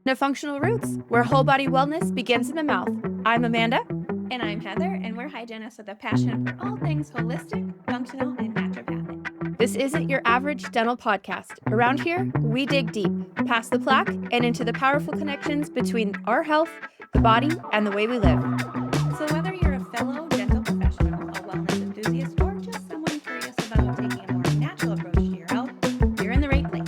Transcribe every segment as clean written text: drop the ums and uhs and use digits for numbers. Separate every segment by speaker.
Speaker 1: to Functional Roots, where whole body wellness begins in the mouth. I'm Amanda.
Speaker 2: And I'm Heather, and we're hygienists with a passion for all things holistic, functional, and naturopathic.
Speaker 1: This isn't your average dental podcast. Around here, we dig deep, past the plaque, and into the powerful connections between our health, the body, and the way we live.
Speaker 2: So, whether you're a fellow dental professional, a wellness enthusiast, or just someone curious about taking a more natural approach to your health, you're in the right place.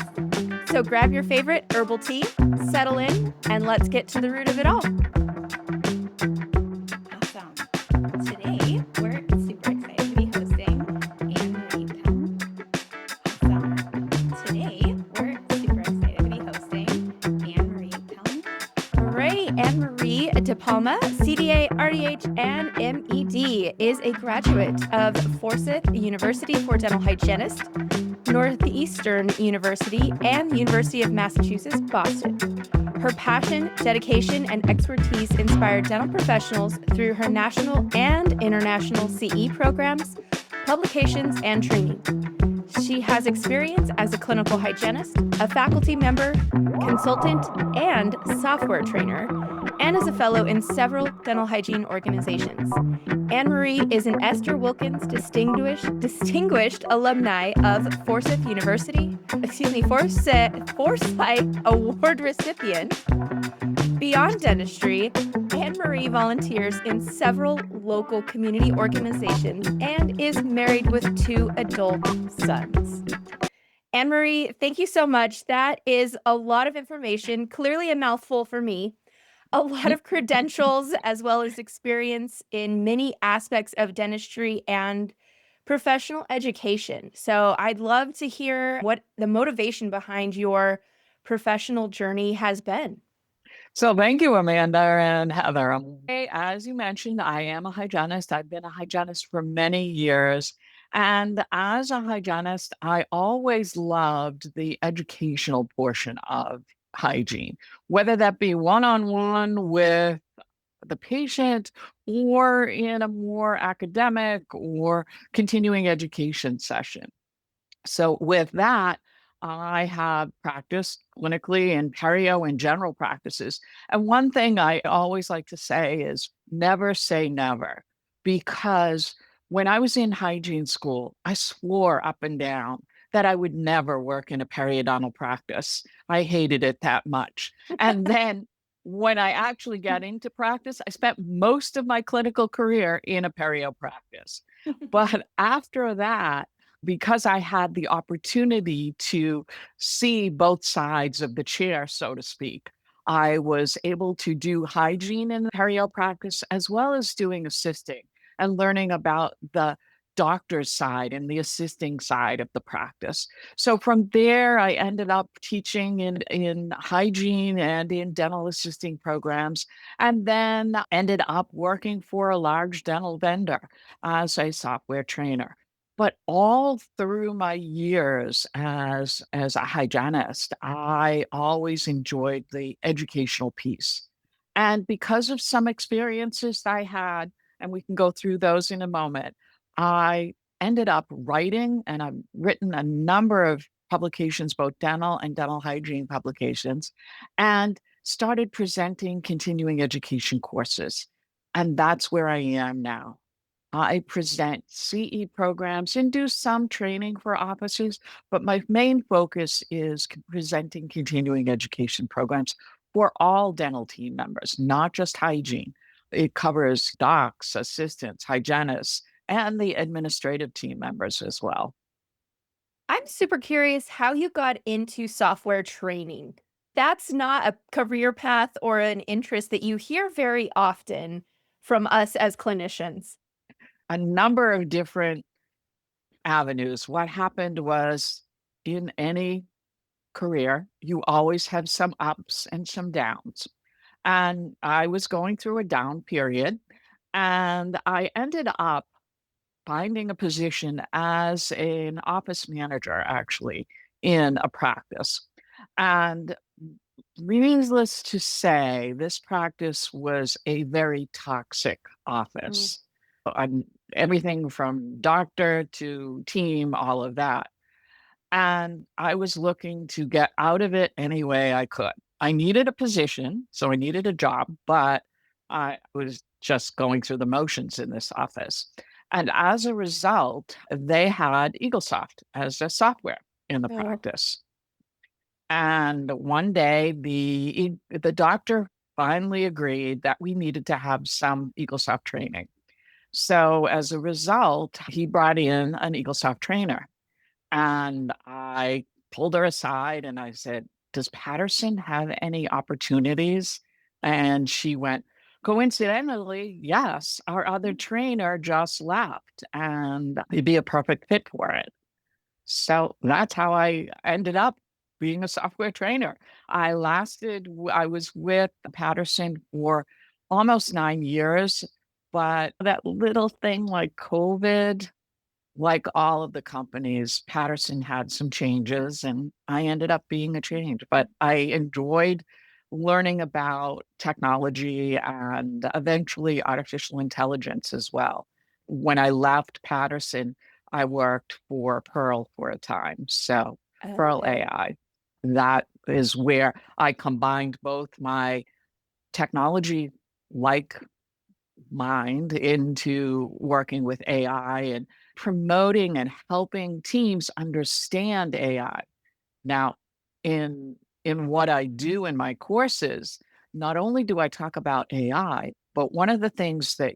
Speaker 1: So, grab your favorite herbal tea, settle in, and let's get to the root of it all.
Speaker 2: Awesome. Today, we're super excited to be hosting Anne-Marie Pelham. Awesome. Today, we're super excited to be hosting Anne-Marie Pelham.
Speaker 1: All right, Anne-Marie DePalma, CDA, RDH, and MED, is a graduate of Forsyth University for Dental Hygienist, Northeastern University, and the University of Massachusetts, Boston. Her passion, dedication, and expertise inspire dental professionals through her national and international CE programs, publications, and training. She has experience as a clinical hygienist, a faculty member, consultant, and software trainer, and is a fellow in several dental hygiene organizations. Anne-Marie is an Esther Wilkins distinguished alumni of Forsyth University, Forsyth Award recipient. Beyond dentistry, Anne-Marie volunteers in several local community organizations and is married with 2 adult sons. Anne-Marie, thank you so much. That is a lot of information, clearly a mouthful for me. A lot of credentials as well as experience in many aspects of dentistry and professional education. So I'd love to hear what the motivation behind your professional journey has been.
Speaker 3: So thank you, Amanda and Heather. As you mentioned, I am a hygienist. I've been a hygienist for many years. And as a hygienist, I always loved the educational portion of hygiene, whether that be one-on-one with the patient or in a more academic or continuing education session. So with that, I have practiced clinically in perio and general practices. And one thing I always like to say is never say never, because when I was in hygiene school, I swore up and down that I would never work in a periodontal practice. I hated it that much. And then when I actually got into practice, I spent most of my clinical career in a perio practice. But after that, because I had the opportunity to see both sides of the chair, so to speak, I was able to do hygiene in the perio practice as well as doing assisting and learning about the doctor's side and the assisting side of the practice. So from there, I ended up teaching in hygiene and in dental assisting programs, and then ended up working for a large dental vendor as a software trainer. But all through my years as a hygienist, I always enjoyed the educational piece. And because of some experiences I had, and we can go through those in a moment, I ended up writing, and I've written a number of publications, both dental and dental hygiene publications, and started presenting continuing education courses. And that's where I am now. I present CE programs and do some training for offices, but my main focus is presenting continuing education programs for all dental team members, not just hygiene. It covers docs, assistants, hygienists, and the administrative team members as well.
Speaker 1: I'm super curious how you got into software training. That's not a career path or an interest that you hear very often from us as clinicians.
Speaker 3: A number of different avenues. What happened was in any career, you always have some ups and some downs. And I was going through a down period, and I ended up finding a position as an office manager, actually, in a practice. And needless to say, this practice was a very toxic
Speaker 1: Mm.
Speaker 3: office. Everything from doctor to team, all of that. And I was looking to get out of it any way I could. I needed a position, so I needed a job, but I was just going through the motions in this office. And as a result, they had EagleSoft as a software in the
Speaker 1: Oh,
Speaker 3: practice. And one day, the doctor finally agreed that we needed to have some EagleSoft training. So as a result, he brought in an EagleSoft trainer. And I pulled her aside and I said, "Does Patterson have any opportunities?" And she went, "Coincidentally, yes, our other trainer just left and he'd be a perfect fit for it." So that's how I ended up being a software trainer. I was with Patterson for almost 9 years, but that little thing like COVID, like all of the companies, Patterson had some changes and I ended up being a change. But I enjoyed learning about technology and eventually artificial intelligence as well. When I left Patterson, I worked for Pearl for a time. So Pearl
Speaker 1: okay.
Speaker 3: AI, that is where I combined both my technology like mind into working with AI and promoting and helping teams understand AI. Now, in what I do in my courses, not only do I talk about AI, but one of the things that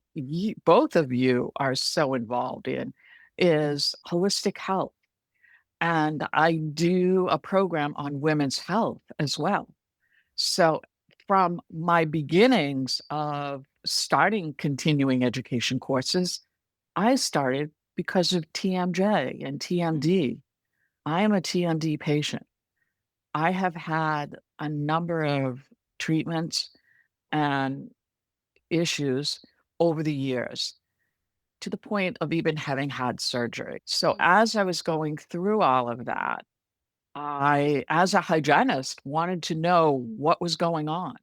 Speaker 3: both of you are so involved in is holistic health. And I do a program on women's health as well. So, from my beginnings of starting continuing education courses, I started because of TMJ and TMD. I am a TMD patient. I have had a number of treatments and issues over the years to the point of even having had surgery. So, as I was going through all of that, I, as a hygienist, wanted to know what was going on.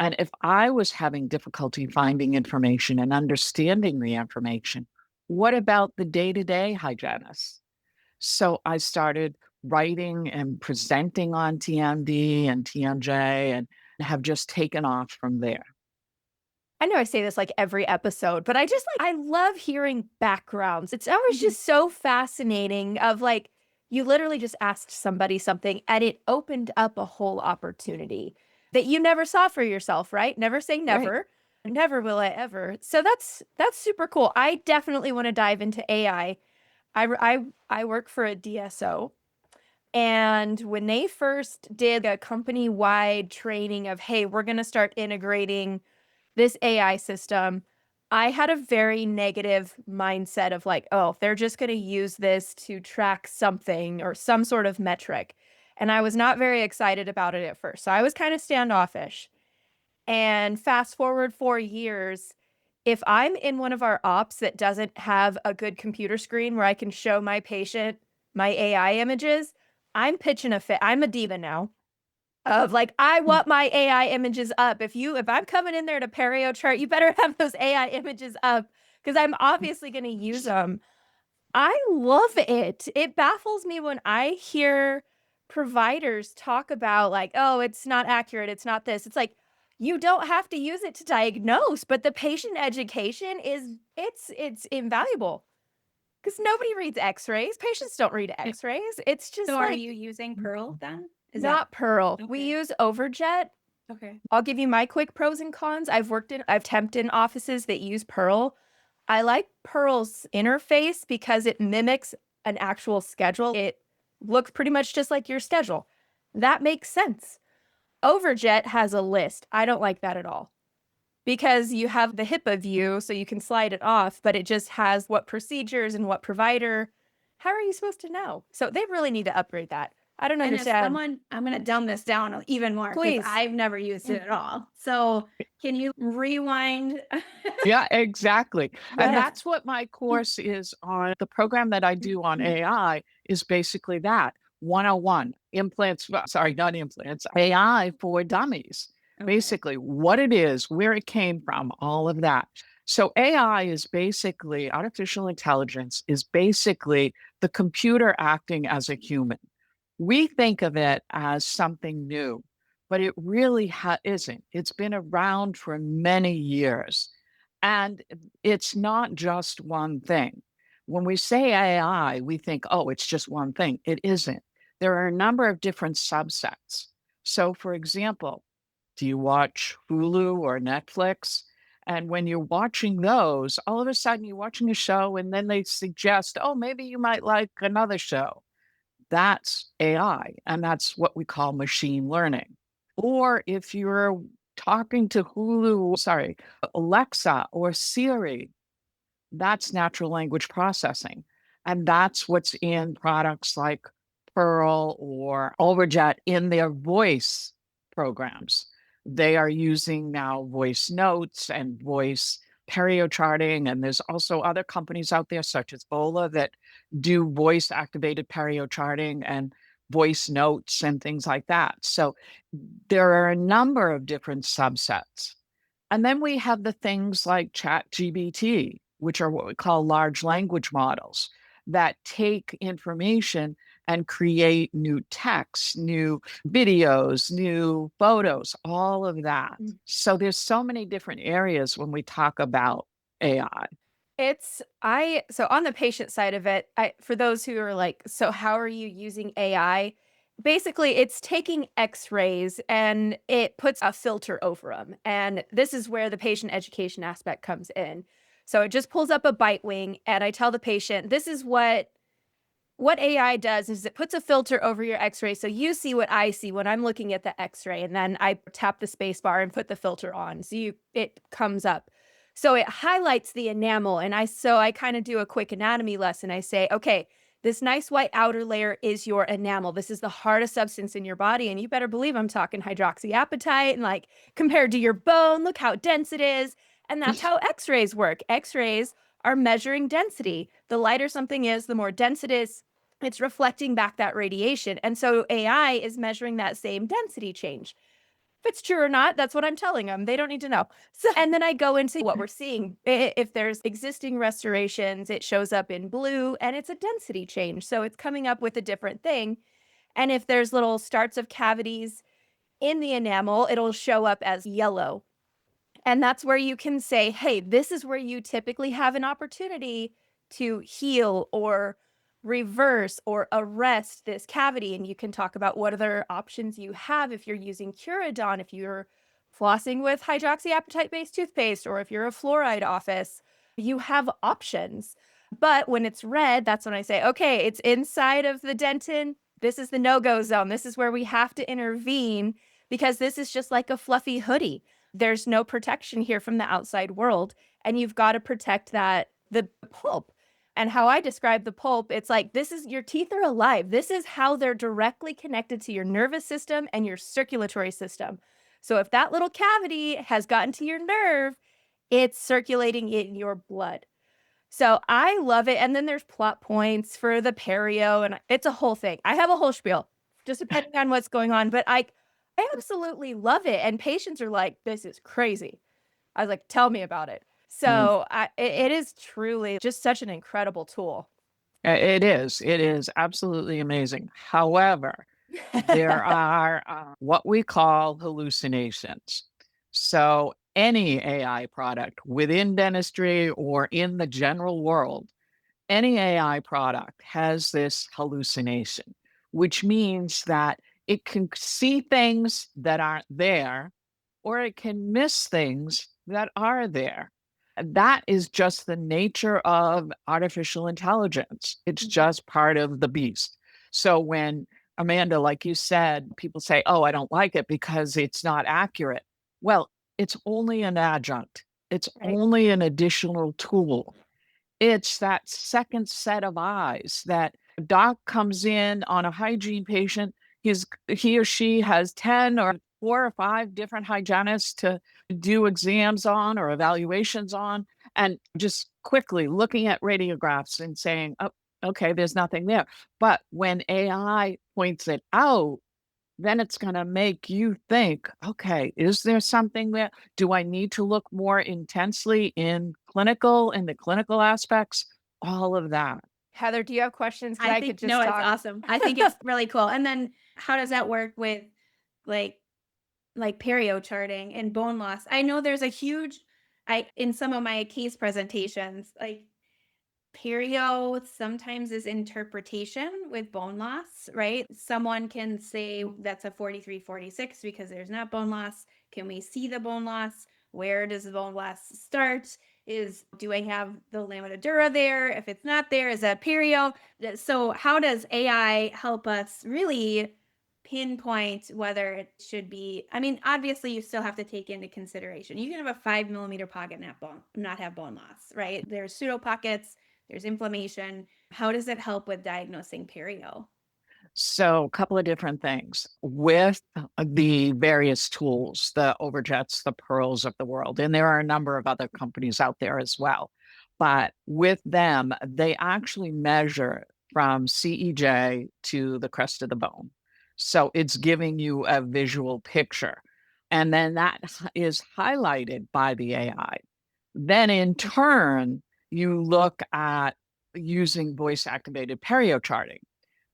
Speaker 3: And if I was having difficulty finding information and understanding the information, what about the day-to-day hygienist? So I started writing and presenting on TMD and TMJ and have just taken off from there.
Speaker 1: I know I say this like every episode, but I just like I love hearing backgrounds. It's always just so fascinating of like you literally just asked somebody something and it opened up a whole opportunity that you never saw for yourself, right? Never say
Speaker 3: Right.
Speaker 1: never. Never will I ever. So that's super cool. I definitely want to dive into AI. I work for a DSO. And when they first did a company wide training of, hey, we're going to start integrating this AI system, I had a very negative mindset of like, oh, they're just going to use this to track something or some sort of metric. And I was not very excited about it at first. So I was kind of standoffish. And fast forward 4 years, if I'm in one of our ops that doesn't have a good computer screen where I can show my patient my AI images, I'm pitching a fit. I'm a diva now of like, I
Speaker 3: Mm.
Speaker 1: want my AI images up. If I'm coming in there to perio chart, you better have those AI images up because I'm obviously going to use them. I love it. It baffles me when I hear providers talk about like, oh, it's not accurate, it's not this. It's like you don't have to use it to diagnose, but the patient education is it's invaluable because nobody reads x-rays. Patients don't read
Speaker 3: Eh,
Speaker 1: x-rays. It's just
Speaker 2: So are
Speaker 1: like
Speaker 2: you using Pearl then? Is that
Speaker 1: not Pearl. We
Speaker 2: okay?
Speaker 1: use Overjet.
Speaker 2: Okay.
Speaker 1: I'll give you my quick pros and cons. I've temped in offices that use Pearl. I like Pearl's interface because it mimics an actual schedule. It looks pretty much just like your schedule. That makes sense. Overjet has a list. I don't like that at all because you have the HIPAA view, so you can slide it off, but it just has what procedures and what provider. How are you supposed to know? So they really need to upgrade that. I don't
Speaker 2: And if
Speaker 1: understand.
Speaker 2: someone, I'm going to dumb this down even more because
Speaker 1: Please.
Speaker 2: I've never used it at all. So can you rewind?
Speaker 3: Yeah, exactly. And
Speaker 1: Yes.
Speaker 3: that's what my course is on. The program that I do on AI is basically that 101 implants, sorry, not implants, AI for dummies.
Speaker 2: Okay.
Speaker 3: Basically, what it is, where it came from, all of that. So, AI is basically artificial intelligence, is basically the computer acting as a human. We think of it as something new, but it really isn't. It's been around for many years. And it's not just one thing. When we say AI, we think, oh, it's just one thing. It isn't. There are a number of different subsets. So, for example, do you watch Hulu or Netflix? And when you're watching those, all of a sudden you're watching a show and then they suggest, oh, maybe you might like another show. That's AI, and that's what we call machine learning. Or if you're talking to Alexa or Siri, that's natural language processing. And that's what's in products like Pearl or Overjet in their voice programs. They are using now voice notes and voice perio charting. And there's also other companies out there, such as Bola, that do voice activated perio charting and voice notes and things like that. So there are a number of different subsets. And then we have the things like ChatGPT, which are what we call large language models that take information and create new texts, new videos, new photos, all of that. So there's so many different areas when we talk about AI.
Speaker 1: So on the patient side of it, for those who are like, so how are you using AI? Basically, it's taking x-rays and it puts a filter over them. And this is where the patient education aspect comes in. So it just pulls up a bite wing and I tell the patient, this is what AI does is it puts a filter over your x-ray so you see what I see when I'm looking at the x-ray, and then I tap the space bar and put the filter on so it comes up. So it highlights the enamel, and I kind of do a quick anatomy lesson. I say, okay, this nice white outer layer is your enamel. This is the hardest substance in your body, and you better believe I'm talking hydroxyapatite and like compared to your bone, look how dense it is. And that's how x-rays work. X-rays are measuring density. The lighter something is, the more dense it is, it's reflecting back that radiation. And so AI is measuring that same density change. If it's true or not, that's what I'm telling them. They don't need to know. So, and then I go into what we're seeing. If there's existing restorations, it shows up in blue and it's a density change. So it's coming up with a different thing. And if there's little starts of cavities in the enamel, it'll show up as yellow. And that's where you can say, hey, this is where you typically have an opportunity to heal or reverse or arrest this cavity. And you can talk about what other options you have if you're using Curadon, if you're flossing with hydroxyapatite-based toothpaste, or if you're a fluoride office, you have options. But when it's red, that's when I say, okay, it's inside of the dentin. This is the no-go zone. This is where we have to intervene because this is just like a fluffy hoodie. There's no protection here from the outside world, and you've got to protect the pulp. And how I describe the pulp, it's like, this is, your teeth are alive. This is how they're directly connected to your nervous system and your circulatory system. So if that little cavity has gotten to your nerve, it's circulating in your blood. So I love it. And then there's plot points for the perio, and it's a whole thing. I have a whole spiel, just depending on what's going on. But I absolutely love it. And patients are like, this is crazy. I was like, tell me about it. So it is truly just such an incredible tool.
Speaker 3: It is. It is absolutely amazing. However, there are what we call hallucinations. So, any AI product within dentistry or in the general world, any AI product has this hallucination, which means that it can see things that aren't there, or it can miss things that are there. That is just the nature of artificial intelligence. It's just part of the beast. So when Amanda, like you said, people say, oh, I don't like it because it's not accurate. Well, it's only an adjunct, it's only an additional tool. It's that second set of eyes that a doc comes in on a hygiene patient. He or she has 10 or 4 or 5 different hygienists to do exams on or evaluations on, and just quickly looking at radiographs and saying, oh, okay, there's nothing there. But when AI points it out, then it's going to make you think, okay, is there something there? Do I need to look more intensely in the clinical aspects? All of that.
Speaker 1: Heather, do you have questions?
Speaker 2: I think, no, it's awesome. I think it's really cool. And then how does that work with like like perio charting and bone loss. I know there's a huge, in some of my case presentations, like perio sometimes is interpretation with bone loss, right? Someone can say that's a 43, 46 because there's not bone loss. Can we see the bone loss? Where does the bone loss start? Do I have the lamina dura there? If it's not there, is that perio? So how does AI help us really pinpoint whether it should be? I mean, obviously you still have to take into consideration. You can have a 5 millimeter pocket not have bone loss, right? There's pseudo pockets, there's inflammation. How does it help with diagnosing perio?
Speaker 3: So, a couple of different things with the various tools, the Overjets, the Pearls of the world, and there are a number of other companies out there as well. But with them, they actually measure from CEJ to the crest of the bone. So it's giving you a visual picture. And then that is highlighted by the AI. Then in turn, you look at using voice activated perio charting.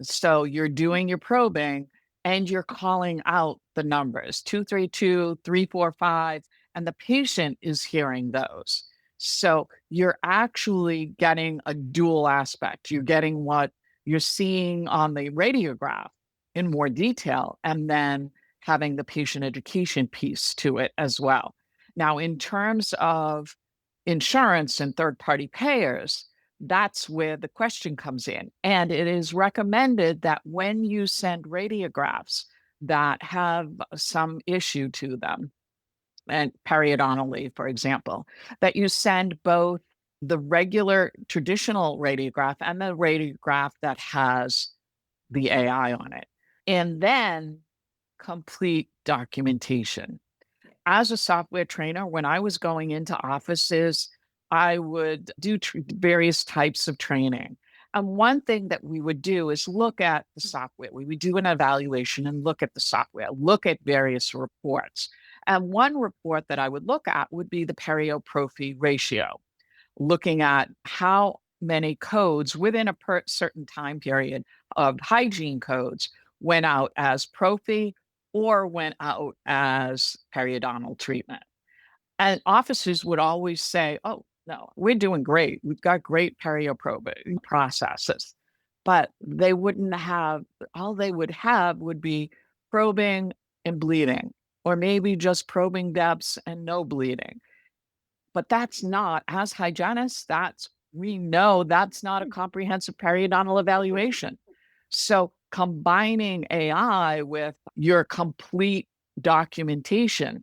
Speaker 3: So you're doing your probing and you're calling out the numbers 232, 345, and the patient is hearing those. So you're actually getting a dual aspect. You're getting what you're seeing on the radiograph in more detail, and then having the patient education piece to it as well. Now, in terms of insurance and third party payers, that's where the question comes in. And it is recommended that when you send radiographs that have some issue to them, and periodontally, for example, that you send both the regular traditional radiograph and the radiograph that has the AI on it. And then complete documentation. As a software trainer, when I was going into offices, I would do various types of training. And one thing that we would do is look at the software. We would do an evaluation and look at the software, look at various reports. And one report that I would look at would be the perio-prophy ratio, looking at how many codes within a certain time period of hygiene codes went out as prophy or went out as periodontal treatment. And officers would always say, oh, no, we're doing great. We've got great perioprobing processes. But they wouldn't have, all they would have would be probing and bleeding, or maybe just probing depths and no bleeding. But that's not, as hygienists, we know that's not a comprehensive periodontal evaluation. So combining AI with your complete documentation,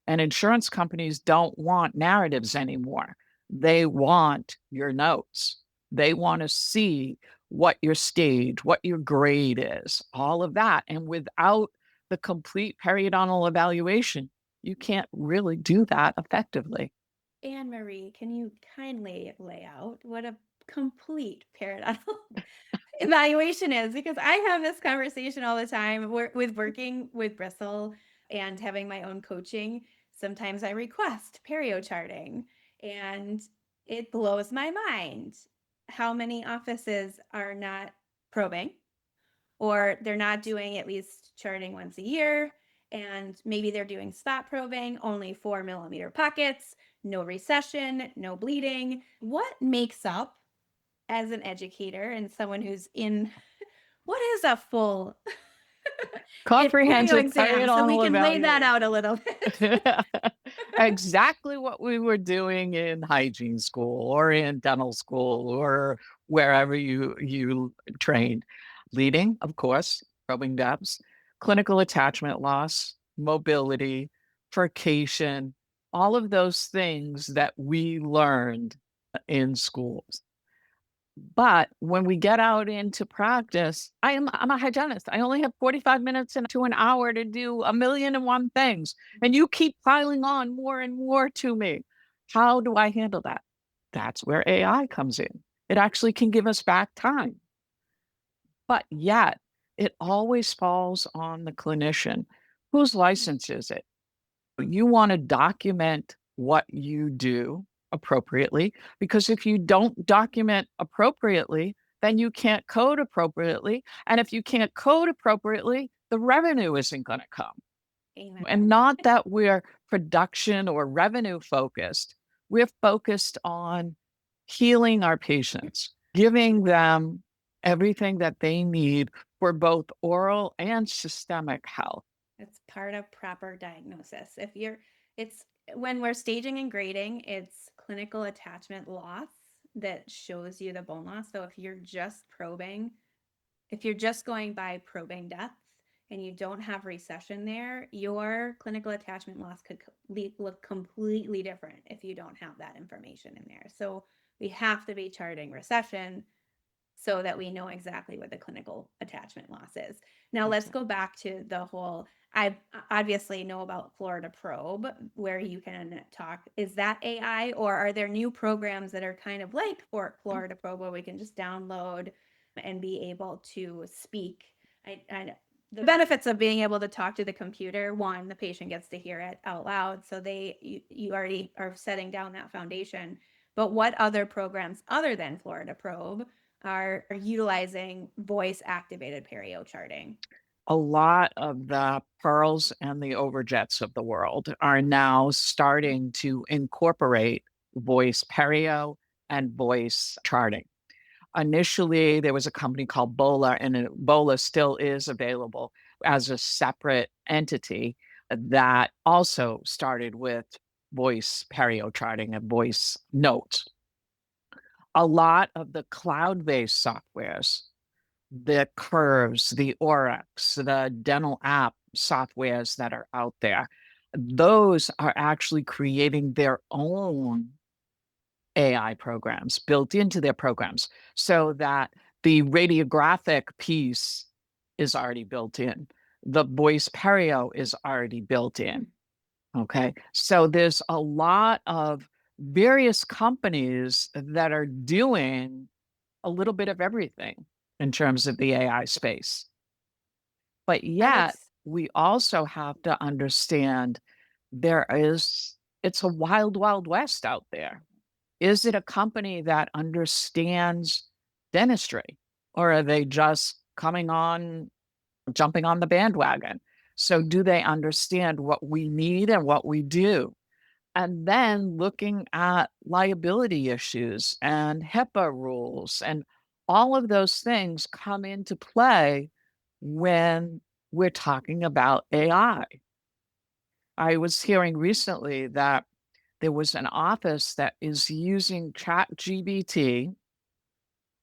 Speaker 3: and insurance companies don't want narratives anymore. They want your notes. They want to see what your stage, what your grade is, all of that. And without the complete periodontal evaluation, you can't really do that effectively.
Speaker 2: Anne Marie, can you kindly lay out what a complete periodontal evaluation is? Because I have this conversation all the time with working with Bristol and having my own coaching. Sometimes I request perio charting, and it blows my mind how many offices are not probing, or they're not doing at least charting once a year, and maybe they're doing spot probing, only 4 millimeter pockets, no recession, no bleeding. What makes up, as an educator and someone who's in, what is a full perio
Speaker 3: Comprehensive
Speaker 2: exam? So we
Speaker 3: periodontal
Speaker 2: can lay that out a little bit.
Speaker 3: evaluation. Exactly what we were doing in hygiene school or in dental school or wherever you trained. Bleeding, of course, probing depths, clinical attachment loss, mobility, furcation, all of those things that we learned in schools. But when we get out into practice, I'm a hygienist. I only have 45 minutes to an hour to do a million and one things. And you keep piling on more and more to me. How do I handle that? That's where AI comes in. It actually can give us back time. But yet, it always falls on the clinician. Whose license is it? You want to document what you do appropriately, because if you don't document appropriately, then you can't code appropriately. And if you can't code appropriately, the revenue isn't going to come.
Speaker 2: Amen.
Speaker 3: And not that we're production or revenue focused. We're focused on healing our patients, giving them everything that they need for both oral and systemic health.
Speaker 2: It's part of proper diagnosis. It's when we're staging and grading, it's clinical attachment loss that shows you the bone loss. So if you're just going by probing depth and you don't have recession there, your clinical attachment loss could look completely different if you don't have that information in there. So we have to be charting recession so that we know exactly what the clinical attachment loss is. Now let's go back to the whole, I obviously know about Florida Probe, where you can talk. Is that AI, or are there new programs that are kind of like Florida Probe where we can just download and be able to speak? The benefits of being able to talk to the computer, one, the patient gets to hear it out loud, so you already are setting down that foundation. But what other programs other than Florida Probe are utilizing voice activated perio charting?
Speaker 3: A lot of the Pearls and the Overjets of the world are now starting to incorporate voice perio and voice charting. Initially, there was a company called Bola, and Bola still is available as a separate entity that also started with voice perio charting and voice notes. A lot of the cloud-based softwares, the Curves, the Oryx, the dental app softwares that are out there, those are actually creating their own AI programs built into their programs, so that the radiographic piece is already built in. The voice perio is already built in. Okay. So there's a lot of various companies that are doing a little bit of everything in terms of the AI space. But yet, we also have to understand it's a wild, wild west out there. Is it a company that understands dentistry, or are they just jumping on the bandwagon? So do they understand what we need and what we do? And then looking at liability issues and HIPAA rules, and all of those things come into play when we're talking about AI. I was hearing recently that there was an office that is using ChatGPT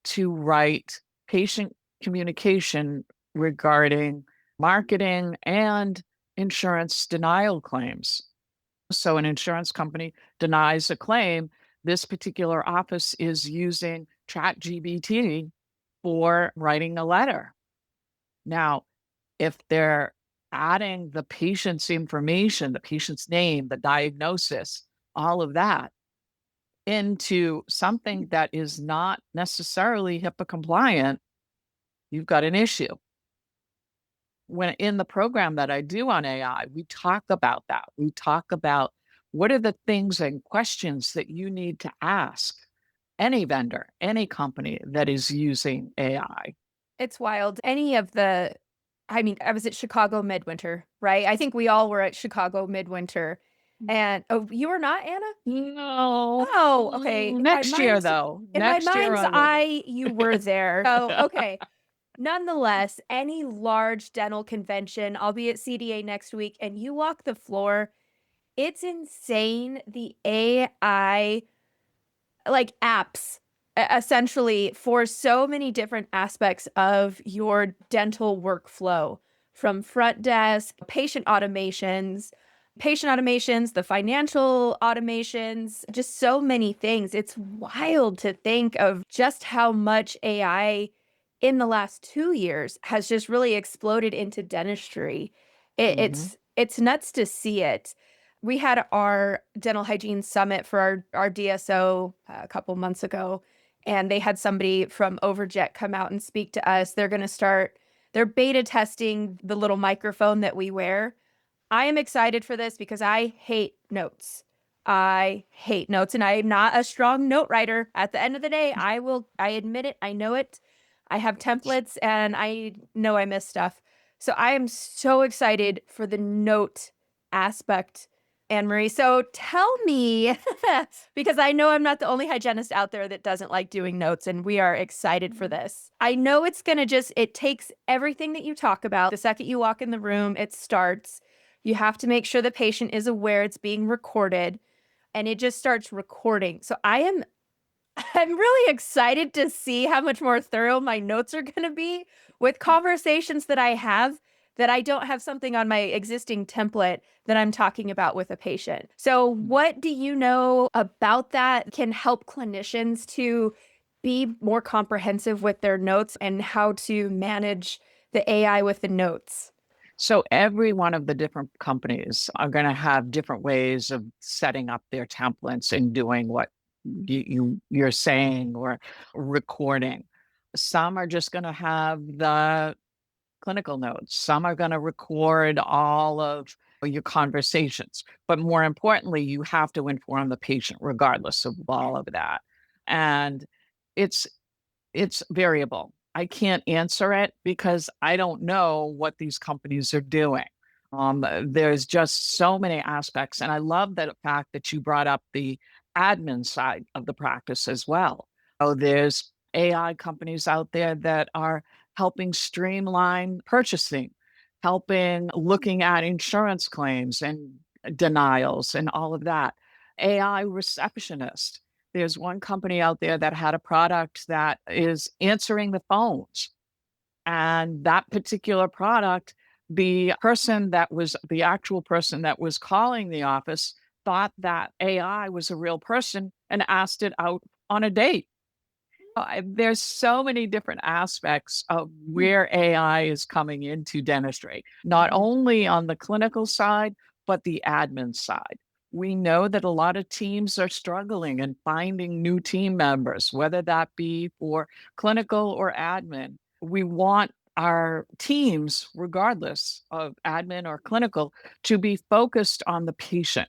Speaker 3: to write patient communication regarding marketing and insurance denial claims. So an insurance company denies a claim. This particular office is using ChatGPT for writing a letter. Now, if they're adding the patient's information, the patient's name, the diagnosis, all of that into something that is not necessarily HIPAA compliant, you've got an issue. When in the program that I do on AI, we talk about that. We talk about what are the things and questions that you need to ask any vendor, any company that is using AI.
Speaker 1: It's wild. I was at Chicago Midwinter, right? I think we all were at Chicago Midwinter. And you were not, Anna?
Speaker 3: No.
Speaker 1: Oh, okay.
Speaker 3: Next year, though.
Speaker 1: In my
Speaker 3: Next year,
Speaker 1: mind's eye, you were there. So, okay. Nonetheless, any large dental convention, I'll be at CDA next week, and you walk the floor, it's insane. The AI like apps essentially for so many different aspects of your dental workflow, from front desk, patient automations, the financial automations, just so many things. It's wild to think of just how much AI in the last 2 years has just really exploded into dentistry. It's nuts to see it. We had our dental hygiene summit for our DSO a couple months ago, and they had somebody from Overjet come out and speak to us. They're beta testing the little microphone that we wear. I am excited for this because I hate notes. I hate notes, and I'm not a strong note writer. At the end of the day, I admit it. I know it. I have templates, and I know I miss stuff. So I am so excited for the note aspect, Anne Marie. So tell me, because I know I'm not the only hygienist out there that doesn't like doing notes, and we are excited for this. I know it's going to it takes everything that you talk about. The second you walk in the room, it starts. You have to make sure the patient is aware it's being recorded, and it just starts recording. So I'm really excited to see how much more thorough my notes are going to be with conversations that I have that I don't have something on my existing template that I'm talking about with a patient. So, what do you know about that can help clinicians to be more comprehensive with their notes and how to manage the AI with the notes?
Speaker 3: So every one of the different companies are going to have different ways of setting up their templates and doing what you're saying or recording. Some are just going to have the clinical notes. Some are going to record all of your conversations. But more importantly, you have to inform the patient regardless of all of that. And it's it's variable. I can't answer it because I don't know what these companies are doing. There's just so many aspects. And I love the fact that you brought up the admin side of the practice as well. Oh, there's AI companies out there that are helping streamline purchasing, helping looking at insurance claims and denials and all of that. AI receptionist, there's one company out there that had a product that is answering the phones. And that particular product, the actual person that was calling the office thought that AI was a real person and asked it out on a date. There's so many different aspects of where AI is coming into dentistry, not only on the clinical side, but the admin side. We know that a lot of teams are struggling and finding new team members, whether that be for clinical or admin. We want our teams, regardless of admin or clinical, to be focused on the patient.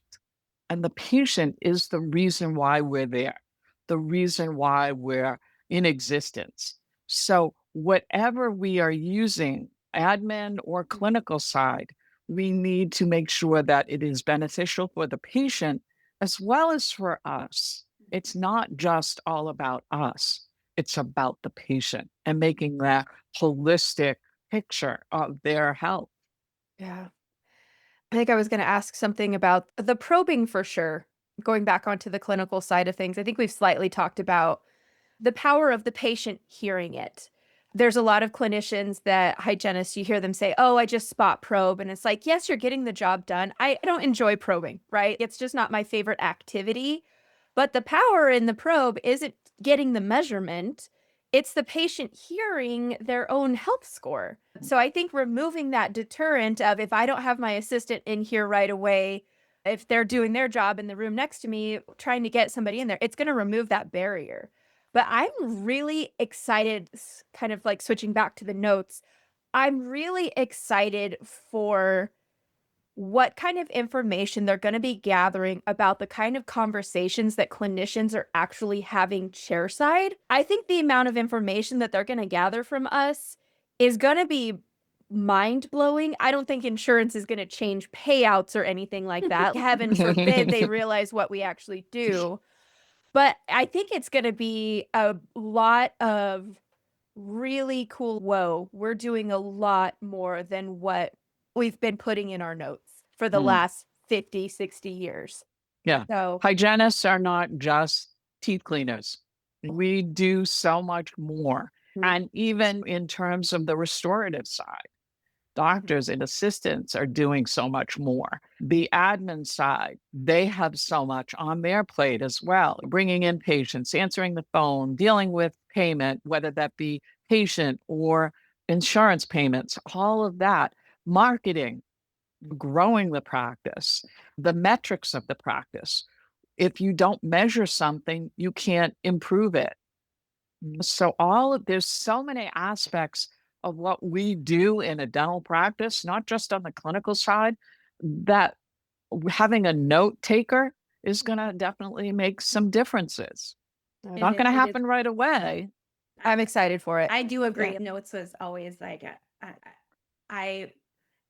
Speaker 3: And the patient is the reason why we're there, the reason why we're in existence. So, whatever we are using, admin or clinical side, we need to make sure that it is beneficial for the patient as well as for us. It's not just all about us, it's about the patient and making that holistic picture of their health.
Speaker 1: Yeah. I think I was going to ask something about the probing for sure. Going back onto the clinical side of things, I think we've slightly talked about the power of the patient hearing it. There's a lot of clinicians that hygienists, you hear them say, "Oh, I just spot probe." And it's like, yes, you're getting the job done. I don't enjoy probing, right? It's just not my favorite activity. But the power in the probe isn't getting the measurement, it's the patient hearing their own health score. So I think removing that deterrent of if I don't have my assistant in here right away, if they're doing their job in the room next to me, trying to get somebody in there, it's going to remove that barrier. But I'm really excited, kind of like switching back to the notes. I'm really excited for what kind of information they're going to be gathering about the kind of conversations that clinicians are actually having chairside. I think the amount of information that they're going to gather from us is going to be mind blowing. I don't think insurance is going to change payouts or anything like that. Heaven forbid they realize what we actually do. But I think it's going to be a lot of really cool. Whoa, we're doing a lot more than what we've been putting in our notes for the
Speaker 3: Mm.
Speaker 1: last 50, 60 years.
Speaker 3: Yeah.
Speaker 1: So,
Speaker 3: Hygienists are not just teeth cleaners. We do so much more. And even in terms of the restorative side, doctors and assistants are doing so much more. The admin side, they have so much on their plate as well, bringing in patients, answering the phone, dealing with payment, whether that be patient or insurance payments, all of that, marketing, growing the practice, the metrics of the practice. If you don't measure something, you can't improve it. So there's so many aspects of what we do in a dental practice, not just on the clinical side, that having a note taker is going to definitely make some differences. Not going to
Speaker 2: It is.
Speaker 3: happen right away.
Speaker 1: I'm excited for it.
Speaker 2: I do agree.
Speaker 1: Yeah.
Speaker 2: Notes was always like I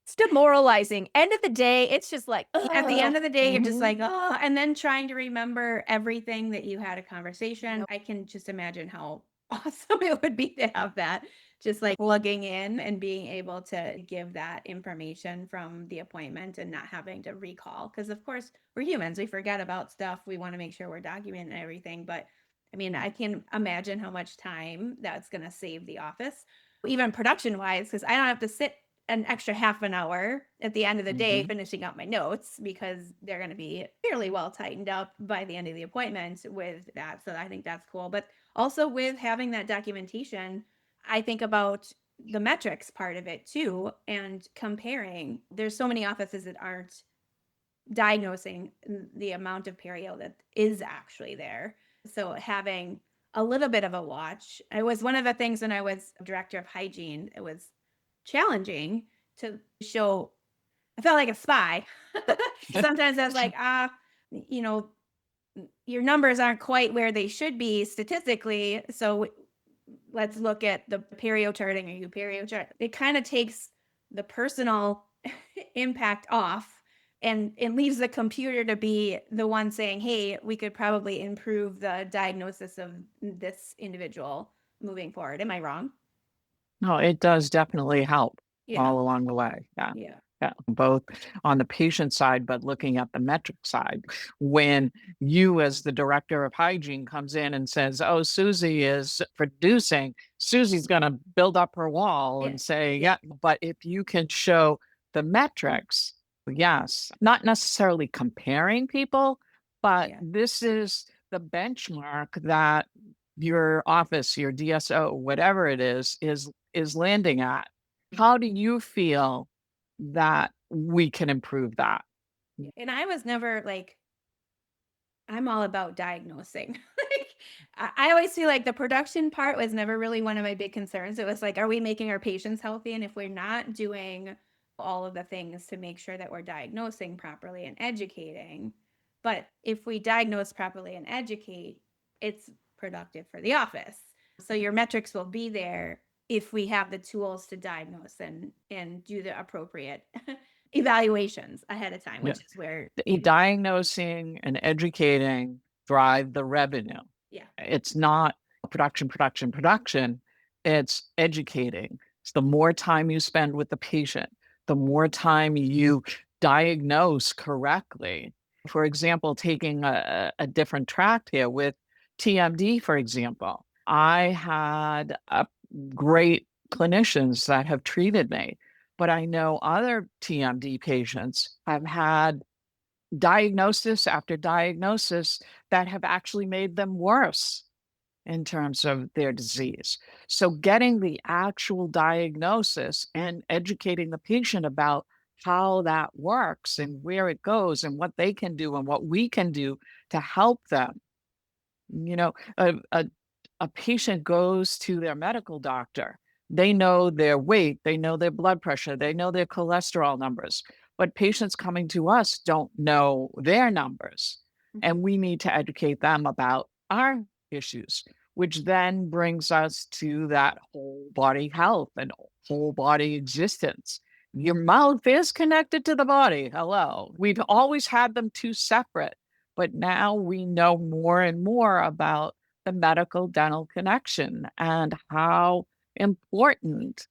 Speaker 1: It's demoralizing. End of the day, it's just like,
Speaker 2: at the end of the day, you're just
Speaker 3: Mhm.
Speaker 2: like, oh, and then trying to remember everything that you had a conversation.
Speaker 1: Yep.
Speaker 2: I can just imagine how awesome it would be to have that, just like plugging in and being able to give that information from the appointment and not having to recall. Because, of course, we're humans, we forget about stuff. We want to make sure we're documenting everything. But I mean, I can imagine how much time that's going to save the office, even production wise, because I don't have to sit an extra half an hour at the end of the day
Speaker 3: Mhm.
Speaker 2: finishing up my notes because they're going to be fairly well tightened up by the end of the appointment with that. So I think that's cool. But also with having that documentation, I think about the metrics part of it too and comparing. There's so many offices that aren't diagnosing the amount of perio that is actually there. So having a little bit of a watch. It was one of the things when I was director of hygiene. It was challenging to show. I felt like a spy. Sometimes I was like, you know, your numbers aren't quite where they should be statistically. So let's look at the perio charting or you perio chart. It kind of takes the personal impact off and it leaves the computer to be the one saying, hey, we could probably improve the diagnosis of this individual moving forward. Am I wrong?
Speaker 3: No, it does definitely help
Speaker 2: Yeah.
Speaker 3: all along the way. Yeah.
Speaker 2: Yeah.
Speaker 3: Yeah. Both on the patient side, but looking at the metric side. When you, as the director of hygiene, comes in and says, oh, Susie is producing, Susie's going to build up her wall
Speaker 2: Yeah.
Speaker 3: and say, yeah. But if you can show the metrics, yes, not necessarily comparing people, but
Speaker 2: Yeah.
Speaker 3: this is the benchmark that your office, your DSO, whatever it is landing at. How do you feel that we can improve that?
Speaker 2: And I was never like, I'm all about diagnosing. Like, I always feel like the production part was never really one of my big concerns. It was like, are we making our patients healthy? And if we're not doing all of the things to make sure that we're diagnosing properly and educating, but if we diagnose properly and educate, it's productive for the office. So your metrics will be there if we have the tools to diagnose and do the appropriate evaluations ahead of time,
Speaker 3: Yeah.
Speaker 2: which is where
Speaker 3: Diagnosing and educating drive the revenue.
Speaker 2: yeah.
Speaker 3: It's not production, production, production. It's educating. It's the more time you spend with the patient, the more time you diagnose correctly. For example, taking a different track here with TMD, for example, I had great clinicians that have treated me, but I know other TMD patients have had diagnosis after diagnosis that have actually made them worse in terms of their disease. So getting the actual diagnosis and educating the patient about how that works and where it goes and what they can do and what we can do to help them. You know, a patient goes to their medical doctor. They know their weight, they know their blood pressure, they know their cholesterol numbers. But patients coming to us don't know their numbers. And we need to educate them about our issues, which then brings us to that whole body health and whole body existence. Your mouth is connected to the body. Hello. We've always had them two separate, but now we know more and more about the medical dental connection and how important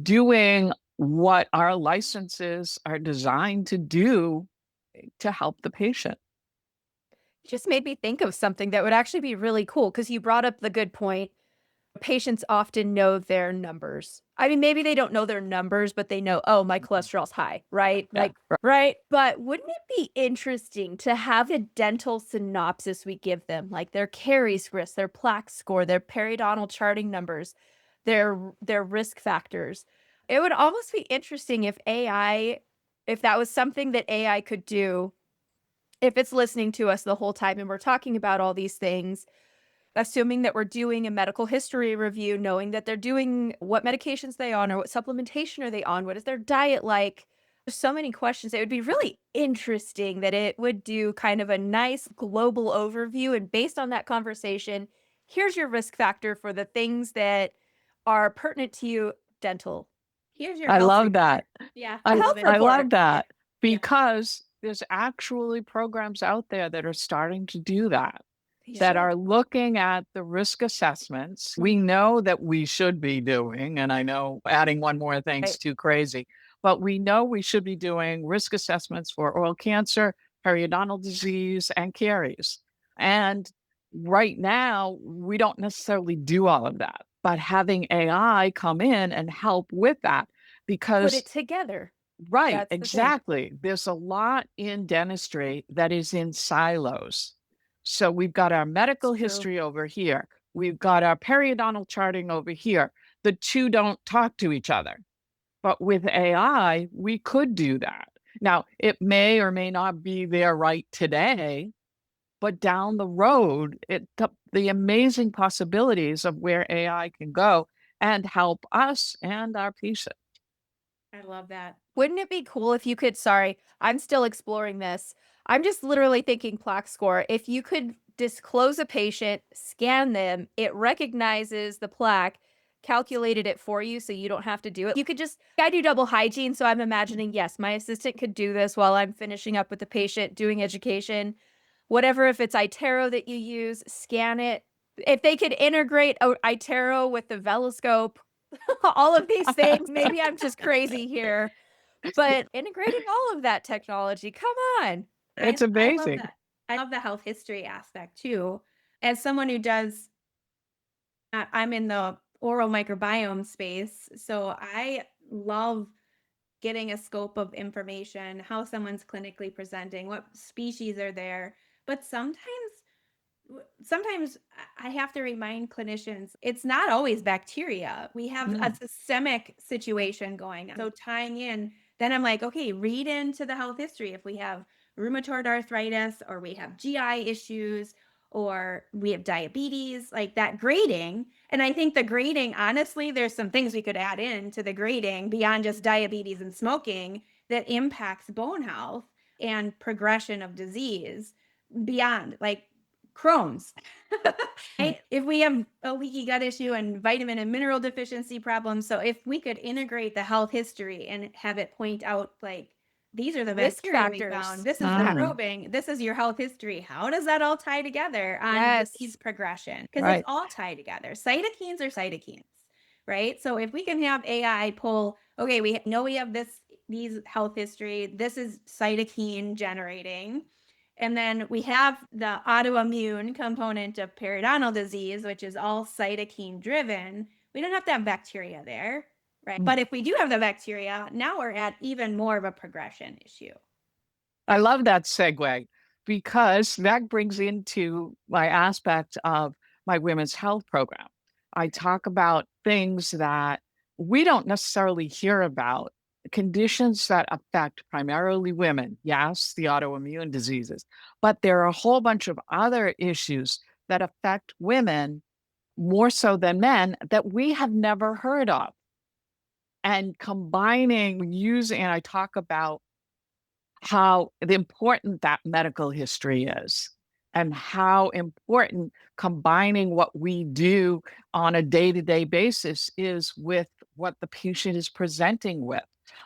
Speaker 3: doing what our licenses are designed to do to help the patient.
Speaker 1: Just made me think of something that would actually be really cool because you brought up the good point. Patients often know their numbers. I mean, maybe they don't know their numbers, but they know, oh, my cholesterol's high, right?
Speaker 3: Yeah,
Speaker 1: Like, right. But wouldn't it be interesting to have a dental synopsis we give them, like their caries risk, their plaque score, their periodontal charting numbers, their risk factors? It would almost be interesting if AI, if that was something that AI could do, if it's listening to us the whole time and we're talking about all these things, assuming that we're doing a medical history review, knowing that they're doing what medications they on or what supplementation are they on, what is their diet like? There's so many questions. It would be really interesting that it would do kind of a nice global overview. And based on that conversation, here's your risk factor for the things that are pertinent to you, dental.
Speaker 2: Here's your
Speaker 3: I
Speaker 2: health
Speaker 3: love
Speaker 2: report.
Speaker 3: that.
Speaker 2: Yeah,
Speaker 3: I,
Speaker 2: love it.
Speaker 3: I
Speaker 1: report.
Speaker 3: love that because there's actually programs out there that are starting to do that, that are looking at the risk assessments. We know that we should be doing, and I know adding one more thing's too crazy, but we know we should be doing risk assessments for oral cancer, periodontal disease, and caries. And right now, we don't necessarily do all of that, but having AI come in and help with that
Speaker 1: Put
Speaker 3: because
Speaker 1: it together.
Speaker 3: right,
Speaker 1: That's the thing.
Speaker 3: exactly. There's a lot in dentistry that is in silos. So we've got our medical
Speaker 1: It's true.
Speaker 3: history over here. We've got our periodontal charting over here. The two don't talk to each other. But with AI, we could do that. Now, it may or may not be there right today, but down the road, the amazing possibilities of where AI can go and help us and our patients.
Speaker 2: I love that.
Speaker 1: Wouldn't it be cool if you could, sorry, I'm still exploring this. I'm just literally thinking plaque score. If you could disclose a patient, scan them, it recognizes the plaque, calculated it for you so you don't have to do it. You could just, I do double hygiene. So I'm imagining, yes, my assistant could do this while I'm finishing up with the patient, doing education. Whatever, if it's iTero that you use, scan it. If they could integrate iTero with the Veloscope, all of these things, maybe I'm just crazy here, but integrating all of that technology, come on.
Speaker 3: It's
Speaker 2: I love
Speaker 3: amazing.
Speaker 2: that. I love the health history aspect too. As someone who does, I'm in the oral microbiome space, so I love getting a scope of information, how someone's clinically presenting, what species are there. But sometimes I have to remind clinicians it's not always bacteria. We have a systemic situation going on. So tying in, then I'm like, okay, read into the health history. If we have rheumatoid arthritis or we have GI issues or we have diabetes, like that grading. And I think the grading, honestly, there's some things we could add in to the grading beyond just diabetes and smoking that impacts bone health and progression of disease beyond like Crohn's. Right? If we have a leaky gut issue and vitamin and mineral deficiency problems, so if we could integrate the health history and have it point out like these are the
Speaker 1: Risk
Speaker 2: bacteria we
Speaker 1: factors.
Speaker 2: found, this is the probing, this is your health history. How does that all tie together on
Speaker 1: Yes.
Speaker 2: disease progression? Because
Speaker 3: Right.
Speaker 2: it's all tied together. Cytokines are cytokines, right? So if we can have AI pull, okay, we know we have these health history, this is cytokine generating. And then we have the autoimmune component of periodontal disease, which is all cytokine driven. We don't have to have bacteria there, right? But if we do have the bacteria, now we're at even more of a progression issue.
Speaker 3: I love that segue because that brings into my aspect of my women's health program. I talk about things that we don't necessarily hear about, conditions that affect primarily women. Yes, the autoimmune diseases, but there are a whole bunch of other issues that affect women more so than men that we have never heard of. And combining, using, and I talk about how important that medical history is and how important combining what we do on a day-to-day basis is with what the patient is presenting with.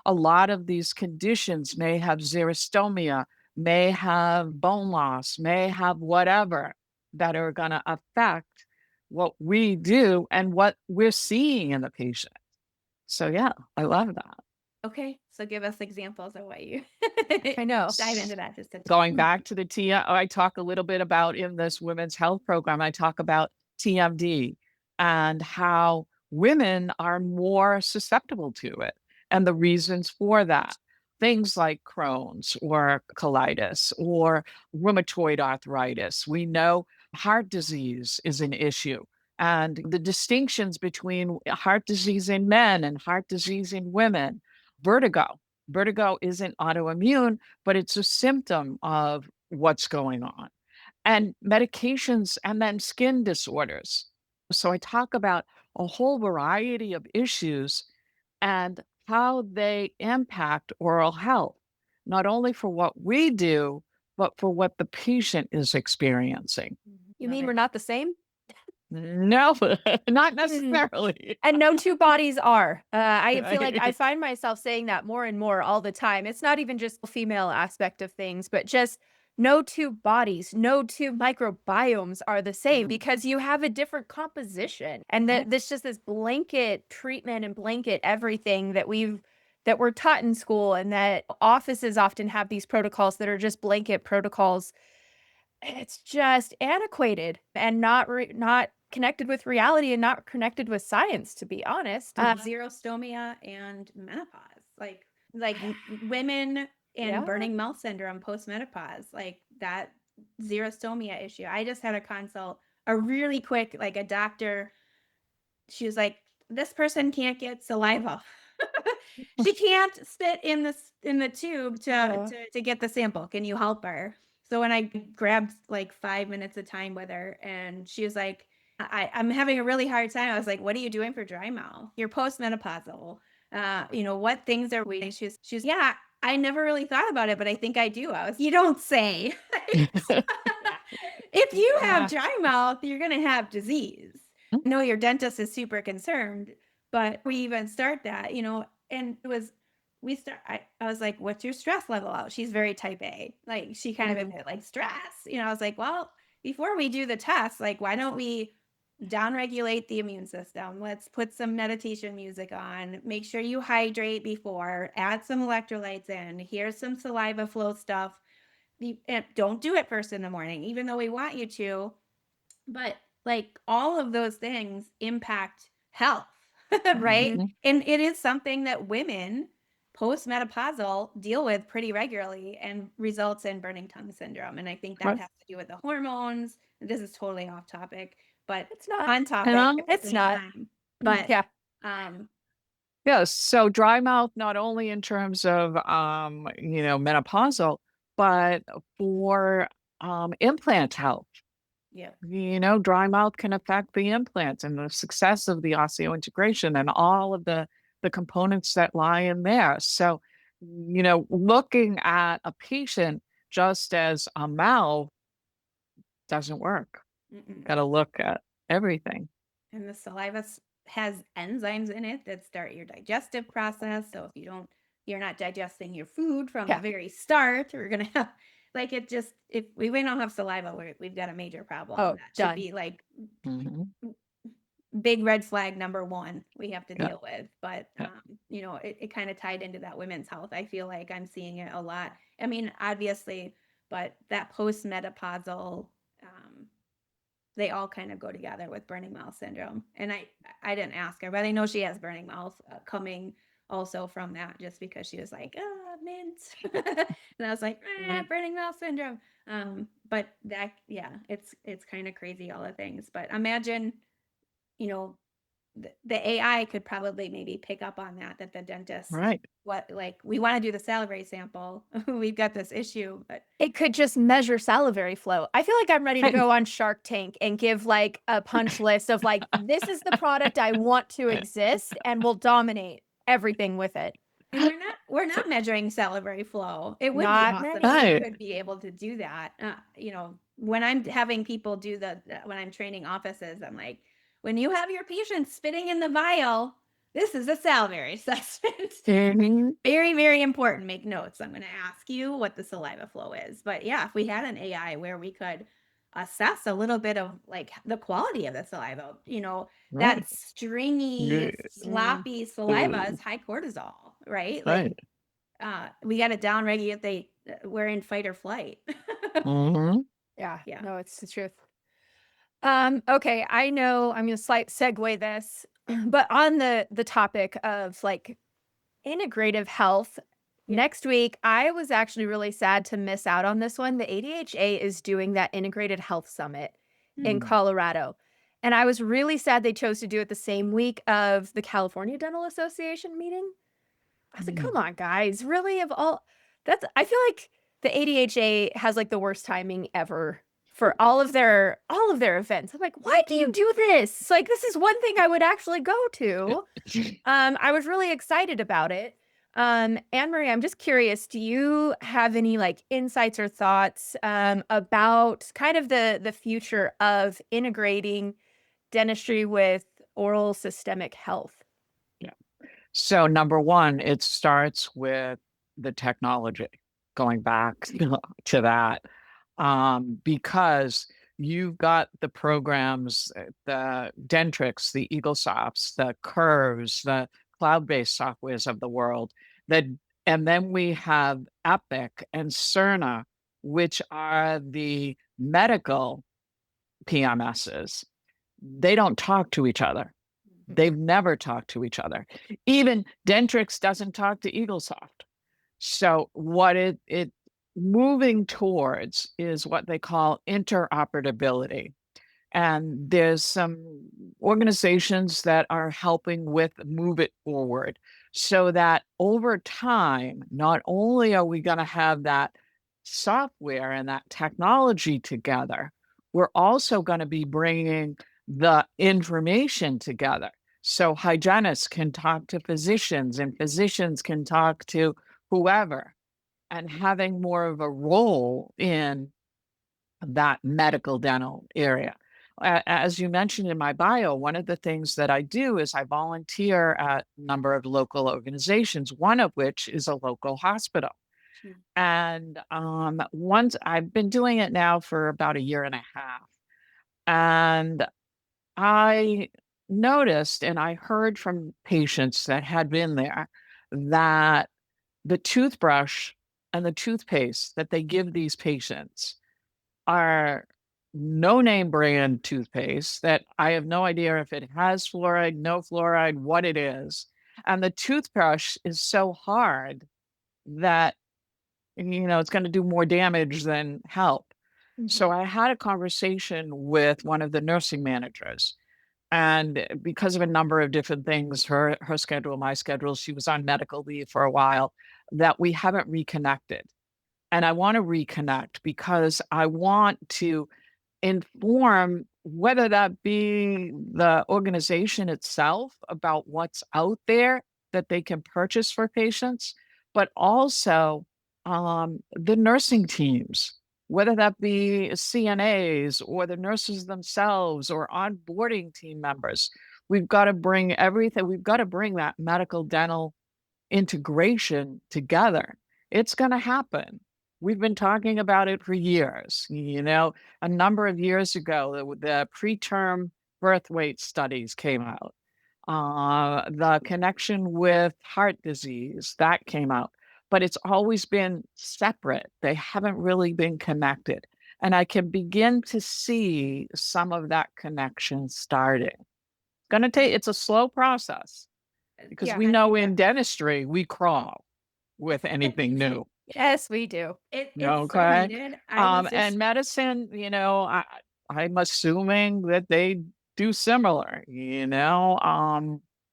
Speaker 3: A lot of these conditions may have xerostomia, may have bone loss, may have whatever that are going to affect what we do and what we're seeing in the patient. So yeah, I love that.
Speaker 2: Okay, so give us examples of what you
Speaker 1: I know.
Speaker 2: dive into that just a
Speaker 3: Going back to the I talk a little bit about in this women's health program, I talk about TMD and how women are more susceptible to it and the reasons for that. Things like Crohn's or colitis or rheumatoid arthritis. We know heart disease is an issue. And the distinctions between heart disease in men and heart disease in women, vertigo. Vertigo isn't autoimmune, but it's a symptom of what's going on. And medications and then skin disorders. So I talk about a whole variety of issues and how they impact oral health, not only for what we do, but for what the patient is experiencing.
Speaker 1: You mean we're not the same?
Speaker 3: No, not necessarily.
Speaker 1: And no two bodies are. I feel like I
Speaker 3: Right.
Speaker 1: find myself saying that more and more all the time. It's not even just the female aspect of things, but just no two bodies, no two microbiomes are the same because you have a different composition. And that this just this blanket treatment and blanket everything that we're taught in school, and that offices often have these protocols that are just blanket protocols. It's just antiquated and not connected with reality and not connected with science, to be honest.
Speaker 2: Xerostomia and menopause, like women and
Speaker 1: Yeah.
Speaker 2: burning mouth syndrome post-menopause, like that xerostomia issue. I just had a consult, a really quick, like a doctor, she was like, this person can't get saliva. She can't spit in the tube to get the sample. Can you help her? So when I grabbed like 5 minutes of time with her, and she was like, I'm having a really hard time. I was like, what are you doing for dry mouth? You're postmenopausal. What things are we? She's yeah, I never really thought about it, but I think I do. I was, you don't say. If you have dry mouth, you're going to have disease. I know your dentist is super concerned, but we even start that, and it was, I was like, what's your stress level out? She's very type A. Like, she kind of admitted, like, stress. I was like, well, before we do the test, like, why don't we downregulate the immune system? Let's put some meditation music on, make sure you hydrate before, add some electrolytes in, here's some saliva flow stuff. And don't do it first in the morning, even though we want you to. But like all of those things impact health, right? And it is something that women postmenopausal deal with pretty regularly and results in burning tongue syndrome. And I think that
Speaker 3: Right.
Speaker 2: has to do with the hormones. This is totally off topic, but
Speaker 1: It's not.
Speaker 2: on topic.
Speaker 3: And
Speaker 2: at the
Speaker 1: It's
Speaker 2: same
Speaker 1: not.
Speaker 2: time. But
Speaker 1: Yeah.
Speaker 3: yes, so dry mouth, not only in terms of menopausal, but for implant health.
Speaker 2: yeah.
Speaker 3: Dry mouth can affect the implants and the success of the osseointegration and all of the components that lie in there. So, looking at a patient just as a mouth doesn't work. Got to look at everything.
Speaker 2: And the saliva has enzymes in it that start your digestive process. So if you're not digesting your food from the very start, we're gonna have like it just if we don't have saliva, we've got a major problem.
Speaker 1: Oh,
Speaker 2: that should
Speaker 1: done.
Speaker 2: be like
Speaker 3: Mhm.
Speaker 2: big red flag number one we have to
Speaker 3: Yeah.
Speaker 2: deal with. But
Speaker 3: Yeah.
Speaker 2: it kind of tied into that women's health. I feel like I'm seeing it a lot. I mean, obviously, but that postmenopausal they all kind of go together with burning mouth syndrome. And I didn't ask her, but I know she has burning mouth coming also from that, just because she was like, mint. And I was like, burning mouth syndrome. But that, it's kind of crazy, all the things. But imagine, the AI could probably maybe pick up on that the dentist,
Speaker 3: Right.
Speaker 2: we want to do the salivary sample. We've got this issue, but
Speaker 1: It could just measure salivary flow. I feel like I'm ready to go on Shark Tank and give like a punch list of like, this is the product I want to exist and will dominate everything with it.
Speaker 2: And we're not measuring salivary flow. It would
Speaker 1: Not
Speaker 2: be awesome
Speaker 1: many.
Speaker 2: if we could be able to do that. When I'm having people do when I'm training offices, I'm like, when you have your patient spitting in the vial, this is a salivary assessment. Very, very important. Make notes. I'm going to ask you what the saliva flow is. But yeah, if we had an AI where we could assess a little bit of like the quality of the saliva, that
Speaker 3: Right.
Speaker 2: stringy, sloppy saliva is high cortisol, right? Like, we got to downregulate. We're in fight or flight.
Speaker 1: Yeah.
Speaker 2: Yeah.
Speaker 1: No, it's the truth. Okay, I know I'm gonna slight segue this, but on the topic of like integrative health, next week I was actually really sad to miss out on this one. The ADHA is doing that integrated health summit in Colorado. And I was really sad they chose to do it the same week of the California Dental Association meeting. I was like, come on, guys, really? I feel like the ADHA has like the worst timing ever for all of their events. I'm like, why do you do this? It's like, this is one thing I would actually go to. I was really excited about it. Anne Marie, I'm just curious, do you have any like insights or thoughts about kind of the future of integrating dentistry with oral systemic health?
Speaker 3: Yeah. So number one, it starts with the technology, going back to that, because you've got the programs, the Dentrix, the EagleSofts, the Curves, the cloud-based softwares of the world that, and then we have Epic and Cerna, which are the medical PMSs. They don't talk to each other. They've never talked to each other. Even Dentrix doesn't talk to EagleSoft. So what it moving towards is what they call interoperability. And there's some organizations that are helping with move it forward so that over time, not only are we going to have that software and that technology together, we're also going to be bringing the information together. So hygienists can talk to physicians and physicians can talk to whoever, and having more of a role in that medical dental area. As you mentioned in my bio, one of the things that I do is I volunteer at a number of local organizations, one of which is a local hospital.
Speaker 2: Mm.
Speaker 3: And once I've been doing it now for about a year and a half. And I noticed and I heard from patients that had been there that the toothbrush and the toothpaste that they give these patients are no name brand toothpaste that I have no idea if it has fluoride, no fluoride, what it is. And the toothbrush is so hard that, it's going to do more damage than help. So I had a conversation with one of the nursing managers. And because of a number of different things, her schedule, my schedule, she was on medical leave for a while, that we haven't reconnected. And I want to reconnect because I want to inform, whether that be the organization itself about what's out there that they can purchase for patients, but also the nursing teams, whether that be CNAs or the nurses themselves or onboarding team members. We've got to bring everything, we've got to bring that medical dental integration together. It's going to happen. We've been talking about it for years. A number of years ago, the preterm birth weight studies came out. The connection with heart disease, that came out. But it's always been separate. They haven't really been connected. And I can begin to see some of that connection starting. It's a slow process because
Speaker 2: Yeah,
Speaker 3: we
Speaker 2: I
Speaker 3: know
Speaker 2: think
Speaker 3: in
Speaker 2: that
Speaker 3: dentistry, we crawl with anything new.
Speaker 1: Yes, we do.
Speaker 2: it's so
Speaker 3: Okay.
Speaker 2: needed. I was just
Speaker 3: And medicine, I'm assuming that they do similar,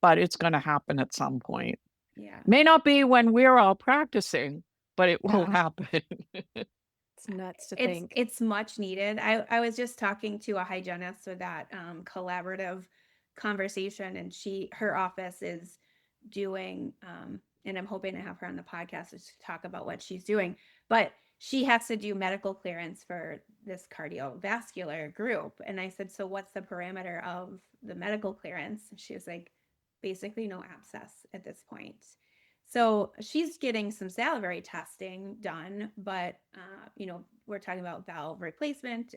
Speaker 3: but it's going to happen at some point.
Speaker 2: yeah.
Speaker 3: May not be when we're all practicing, but it will
Speaker 2: Yeah.
Speaker 3: happen.
Speaker 1: It's nuts to
Speaker 2: It's
Speaker 1: think.
Speaker 2: it's much needed. I was just talking to a hygienist with that collaborative conversation, and her office is doing and I'm hoping to have her on the podcast to talk about what she's doing. But she has to do medical clearance for this cardiovascular group. And I said, so what's the parameter of the medical clearance? She was like, basically no abscess at this point. So she's getting some salivary testing done, but we're talking about valve replacement,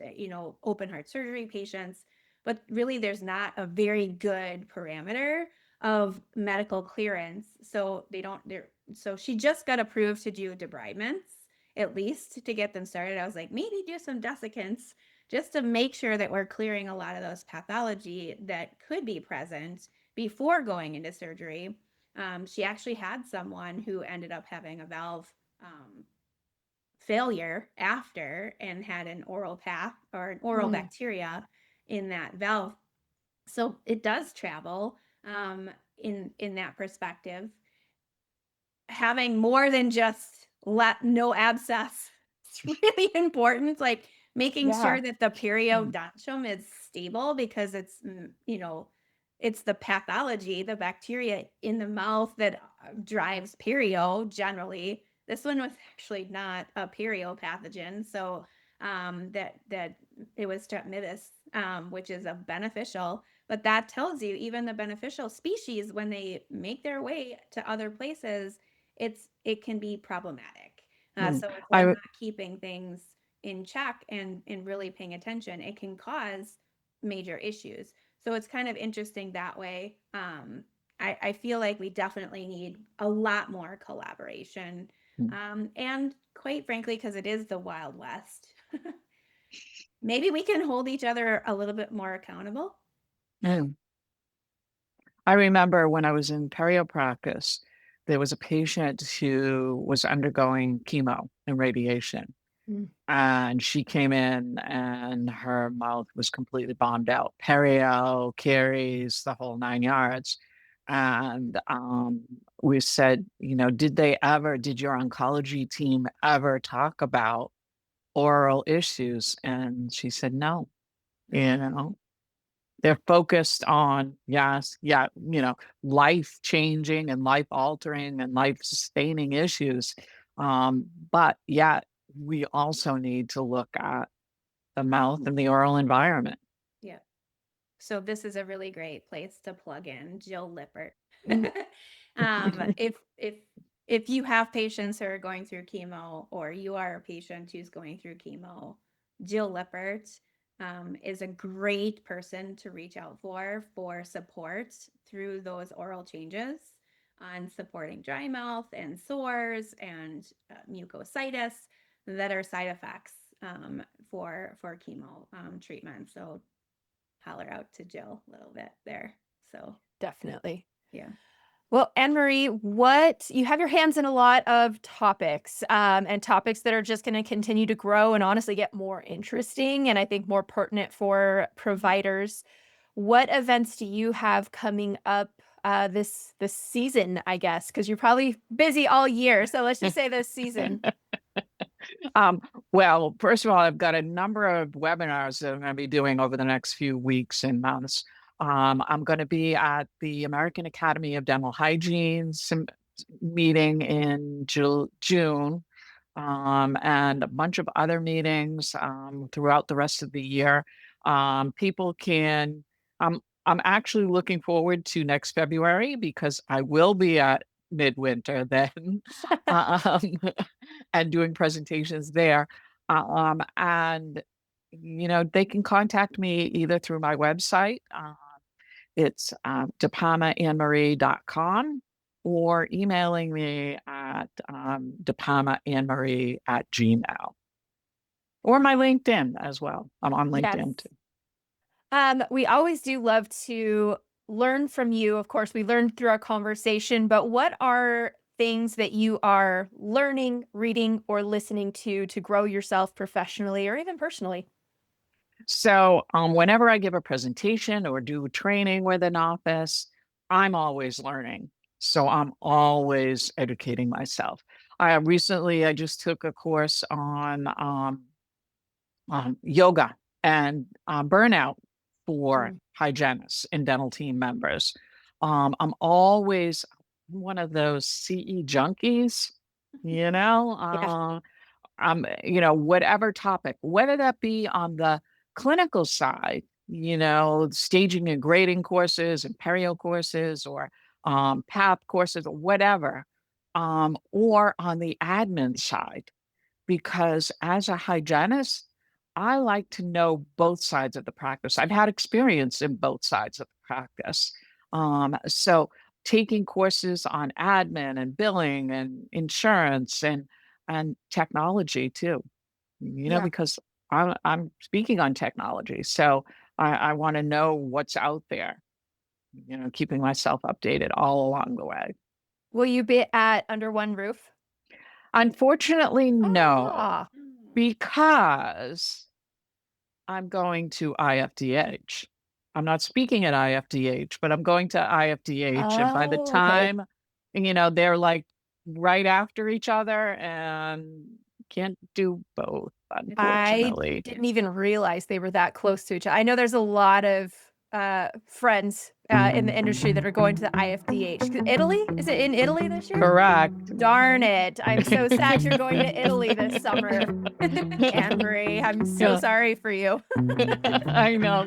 Speaker 2: open heart surgery patients, but really there's not a very good parameter of medical clearance. So so she just got approved to do debridements, at least to get them started. I was like, maybe do some desiccants just to make sure that we're clearing a lot of those pathology that could be present before going into surgery. She actually had someone who ended up having a valve failure after and had an oral path or an oral bacteria in that valve. So it does travel in that perspective. Having more than just no abscess, it's really important. Like making sure that the periodontium is stable because it's the pathology, the bacteria in the mouth that drives perio generally. This one was actually not a perio pathogen, so that it was strep which is a beneficial. But that tells you even the beneficial species, when they make their way to other places, it can be problematic.
Speaker 3: Mm.
Speaker 2: So if we're
Speaker 3: I
Speaker 2: not keeping things in check and really paying attention, it can cause major issues. So it's kind of interesting that way. I feel like we definitely need a lot more collaboration. And quite frankly, because it is the Wild West, maybe we can hold each other a little bit more accountable.
Speaker 3: Mm. I remember when I was in perio practice, there was a patient who was undergoing chemo and radiation.
Speaker 1: Mm.
Speaker 3: And she came in and her mouth was completely bombed out. Perio, caries, the whole 9 yards. And we said, did your oncology team ever talk about oral issues? And she said, no, you know, they're focused on, yes, yeah, life changing and life altering and life sustaining issues. But yeah, we also need to look at the mouth and the oral environment.
Speaker 2: Yeah. So this is a really great place to plug in Jill Lippert.
Speaker 3: Mm.
Speaker 2: If you have patients who are going through chemo, or you are a patient who's going through chemo, Jill Lippert is a great person to reach out for support through those oral changes on supporting dry mouth and sores and mucositis that are side effects for chemo treatment. So holler out to Jill a little bit there. So
Speaker 1: Definitely.
Speaker 2: yeah.
Speaker 1: Well, Anne Marie, you have your hands in a lot of topics, and topics that are just going to continue to grow and honestly get more interesting, and I think more pertinent for providers. What events do you have coming up this season, I guess? Because you're probably busy all year. So let's just say this season.
Speaker 3: Um, well, first of all, I've got a number of webinars that I'm going to be doing over the next few weeks and months. I'm going to be at the American Academy of Dental Hygiene meeting in June, and a bunch of other meetings throughout the rest of the year. People can. I'm actually looking forward to next February because I will be at Midwinter then. um, and doing presentations there. And they can contact me either through my website. It's DePalmaAnneMarie.com, or emailing me at DePalmaAnneMarie@gmail, or my LinkedIn as well. I'm on
Speaker 1: Yes.
Speaker 3: LinkedIn too.
Speaker 1: We always do love to learn from you. Of course, we learned through our conversation, but what are things that you are learning, reading, or listening to grow yourself professionally or even personally?
Speaker 3: So whenever I give a presentation or do training with an office, I'm always learning. So I'm always educating myself. I just took a course on yoga and burnout for
Speaker 1: Mm.
Speaker 3: hygienists and dental team members. I'm always one of those CE junkies, you know.
Speaker 1: Yeah.
Speaker 3: Whatever topic, whether that be on the clinical side, staging and grading courses and perio courses, or PAP courses, or whatever, or on the admin side, because as a hygienist, I like to know both sides of the practice. I've had experience in both sides of the practice. So taking courses on admin and billing and insurance and technology too,
Speaker 1: Yeah.
Speaker 3: because I'm speaking on technology. So I want to know what's out there, keeping myself updated all along the way.
Speaker 1: Will you be at Under One Roof?
Speaker 3: Unfortunately, no,
Speaker 1: Ah,
Speaker 3: because I'm going to IFDH. I'm not speaking at IFDH, but I'm going to IFDH. And by the
Speaker 1: oh, okay.
Speaker 3: time, they're like right after each other, and can't do both,
Speaker 1: I
Speaker 3: unfortunately.
Speaker 1: didn't even realize they were that close to each other. I know there's a lot of friends in the industry that are going to the IFDH. Italy? Is it in Italy this year?
Speaker 3: Correct.
Speaker 1: Darn it. I'm so sad you're going to Italy this summer. Anne Marie, I'm so
Speaker 3: Yeah.
Speaker 1: sorry for you.
Speaker 3: I know.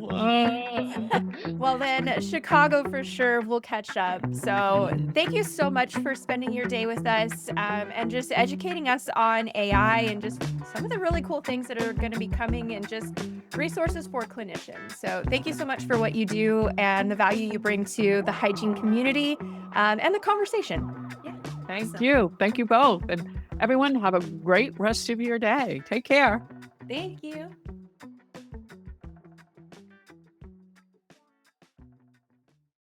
Speaker 1: Well, then, Chicago for sure will catch up. So, thank you so much for spending your day with us and just educating us on AI and just some of the really cool things that are going to be coming and just resources for clinicians. So, thank you so much for what you do and the value you bring to the hygiene community and the conversation. Yeah.
Speaker 3: Thank you. Thank you both. And everyone, have a great rest of your day. Take care.
Speaker 2: Thank you.